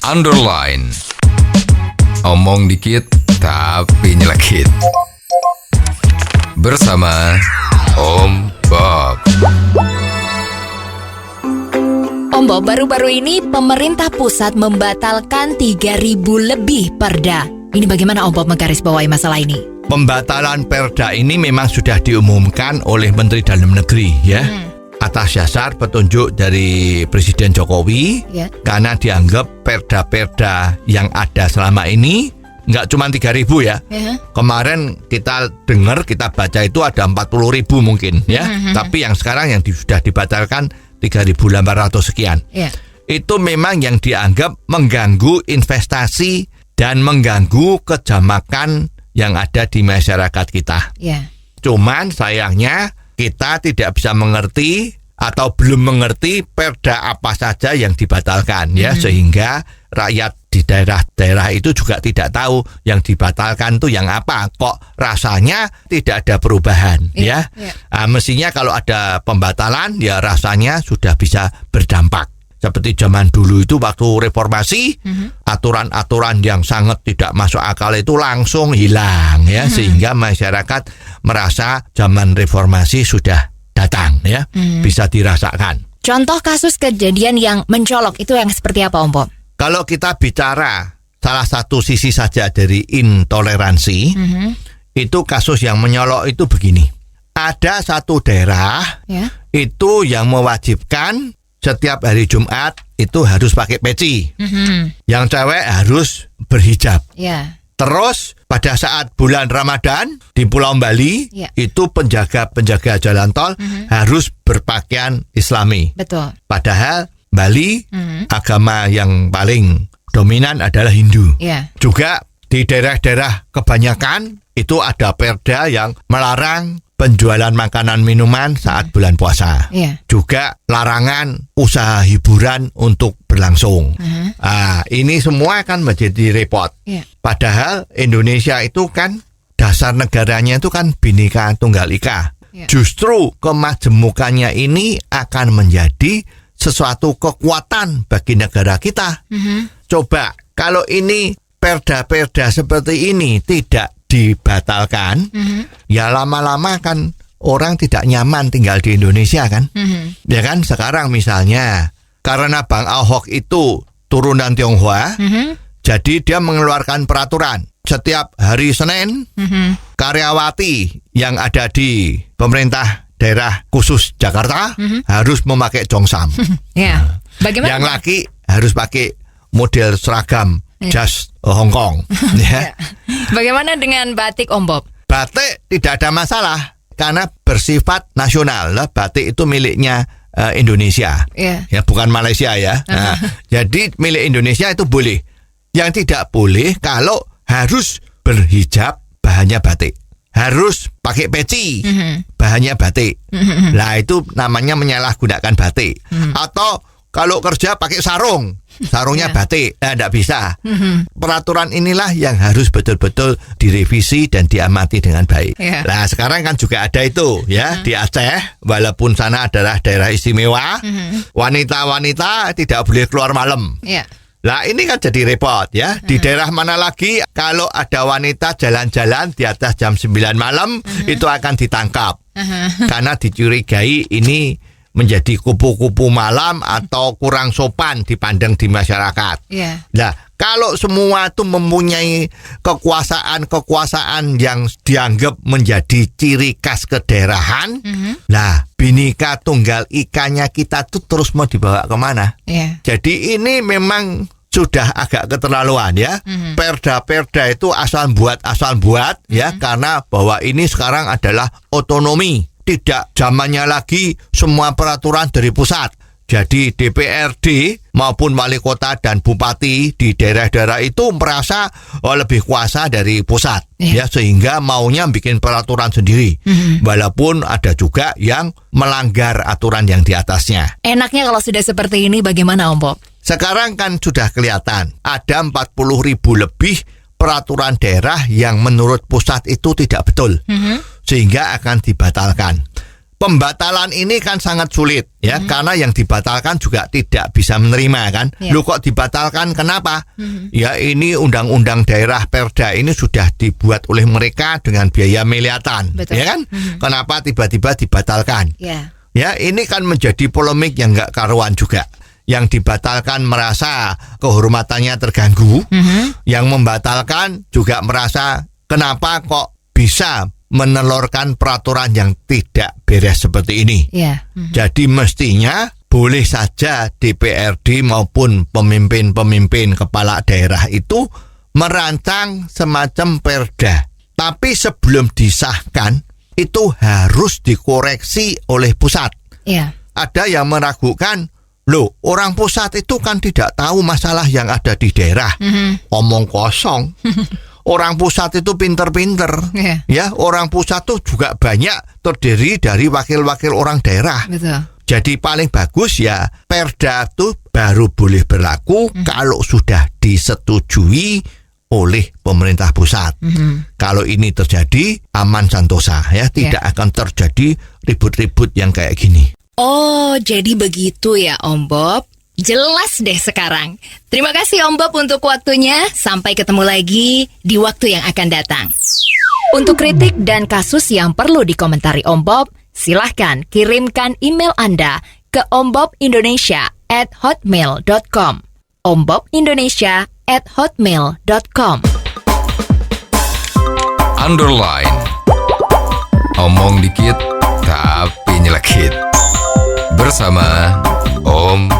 underline. Omong dikit tapi nyelekit. Bersama Om Bob. Om Bob, baru-baru ini pemerintah pusat membatalkan 3.000 lebih perda. Ini bagaimana Om Bob menggarisbawahi masalah ini? Pembatalan perda ini memang sudah diumumkan oleh Menteri Dalam Negeri ya. Atas dasar petunjuk dari Presiden Jokowi Ya. karena dianggap perda-perda yang ada selama ini nggak cuma 3.000 ya. Kemarin kita dengar, kita baca itu ada 40.000 mungkin ya. Tapi yang sekarang yang sudah dibatalkan 3.800 sekian. Ya. Itu memang yang dianggap mengganggu investasi dan mengganggu kejamakan yang ada di masyarakat kita. Ya. Cuman sayangnya kita tidak bisa mengerti atau belum mengerti perda apa saja yang dibatalkan ya, sehingga rakyat di daerah-daerah itu juga tidak tahu yang dibatalkan itu yang apa. Kok rasanya tidak ada perubahan ya. Mestinya kalau ada pembatalan ya rasanya sudah bisa berdampak. Seperti zaman dulu itu waktu reformasi, aturan-aturan yang sangat tidak masuk akal itu langsung hilang ya, sehingga masyarakat merasa zaman reformasi sudah datang ya, bisa dirasakan. Contoh kasus kejadian yang mencolok itu yang seperti apa Om Bob? Kalau kita bicara salah satu sisi saja dari intoleransi, itu kasus yang menyolok itu begini. Ada satu daerah itu yang mewajibkan setiap hari Jumat itu harus pakai peci. Yang cewek harus berhijab. Terus pada saat bulan Ramadan di Pulau Bali itu penjaga jalan tol harus berpakaian Islami. Betul. Padahal Bali agama yang paling dominan adalah Hindu. Juga di daerah-daerah kebanyakan itu ada perda yang melarang penjualan makanan minuman saat bulan puasa. Juga larangan usaha hiburan untuk berlangsung. Ini semua kan menjadi repot. Padahal Indonesia itu kan dasar negaranya itu kan Bhinneka Tunggal Ika. Justru kemajemukannya ini akan menjadi sesuatu kekuatan bagi negara kita. Coba kalau ini perda-perda seperti ini tidak dibatalkan, ya lama-lama kan orang tidak nyaman tinggal di Indonesia kan. Ya kan sekarang misalnya karena Bang Ahok itu turunan Tionghoa, jadi dia mengeluarkan peraturan setiap hari Senin karyawati yang ada di pemerintah daerah khusus Jakarta harus memakai jongsam. Bagaimana? Yang laki harus pakai model seragam jas Hong Kong. Bagaimana dengan batik Om Bob? Batik tidak ada masalah karena bersifat nasional. Batik itu miliknya Indonesia, ya bukan Malaysia ya. Jadi milik Indonesia itu boleh. Yang tidak boleh kalau harus berhijab bahannya batik, harus pakai peci bahannya batik. Nah itu namanya menyalahgunakan batik. Atau kalau kerja pakai sarungnya batik, tidak bisa. Peraturan inilah yang harus betul-betul direvisi dan diamati dengan baik. Nah sekarang kan juga ada itu ya di Aceh, walaupun sana adalah daerah istimewa, wanita-wanita tidak boleh keluar malam. Nah ini kan jadi repot ya. Di daerah mana lagi kalau ada wanita jalan-jalan di atas jam 9 malam itu akan ditangkap karena dicurigai ini menjadi kupu-kupu malam atau kurang sopan dipandang di masyarakat. Nah, kalau semua itu mempunyai kekuasaan yang dianggap menjadi ciri khas kedaerahan, nah Bhinneka Tunggal Ika-nya kita tuh terus mau dibawa kemana? Jadi ini memang sudah agak keterlaluan ya. Perda-perda itu asal buat ya, karena bahwa ini sekarang adalah otonomi. Tidak zamannya lagi semua peraturan dari pusat. Jadi DPRD maupun wali kota dan bupati di daerah-daerah itu merasa lebih kuasa dari pusat. Ya, sehingga maunya bikin peraturan sendiri. Walaupun ada juga yang melanggar aturan yang di atasnya. Enaknya kalau sudah seperti ini bagaimana Om Bob? Sekarang kan sudah kelihatan ada 40.000 lebih peraturan daerah yang menurut pusat itu tidak betul, sehingga akan dibatalkan. pembatalan ini kan sangat sulit ya, karena yang dibatalkan juga tidak bisa menerima kan. Loh kok dibatalkan, kenapa? Ya ini undang-undang daerah Perda ini sudah dibuat oleh mereka dengan biaya miliaran. Betul. Ya kan? Kenapa tiba-tiba dibatalkan? Ya ini kan menjadi polemik yang nggak karuan juga. Yang dibatalkan merasa kehormatannya terganggu, yang membatalkan juga merasa kenapa kok bisa menelurkan peraturan yang tidak beres seperti ini. Jadi mestinya boleh saja DPRD maupun pemimpin-pemimpin kepala daerah itu merancang semacam perda. Tapi sebelum disahkan itu harus dikoreksi oleh pusat. Ada yang meragukan, loh, orang pusat itu kan tidak tahu masalah yang ada di daerah. Omong kosong. Orang pusat itu pinter-pinter. Ya, orang pusat tuh juga banyak terdiri dari wakil-wakil orang daerah. Jadi paling bagus ya perda itu baru boleh berlaku kalau sudah disetujui oleh pemerintah pusat. Kalau ini terjadi aman santosa ya, tidak akan terjadi ribut-ribut yang kayak gini. Oh, jadi begitu ya Om Bob. Jelas deh sekarang. Terima kasih Om Bob untuk waktunya. Sampai ketemu lagi di waktu yang akan datang. Untuk kritik dan kasus yang perlu dikomentari Om Bob, silahkan kirimkan email Anda ke ombobindonesia@hotmail.com. ombobindonesia@hotmail.com. Underline. Omong dikit tapi nyelekit. Bersama Om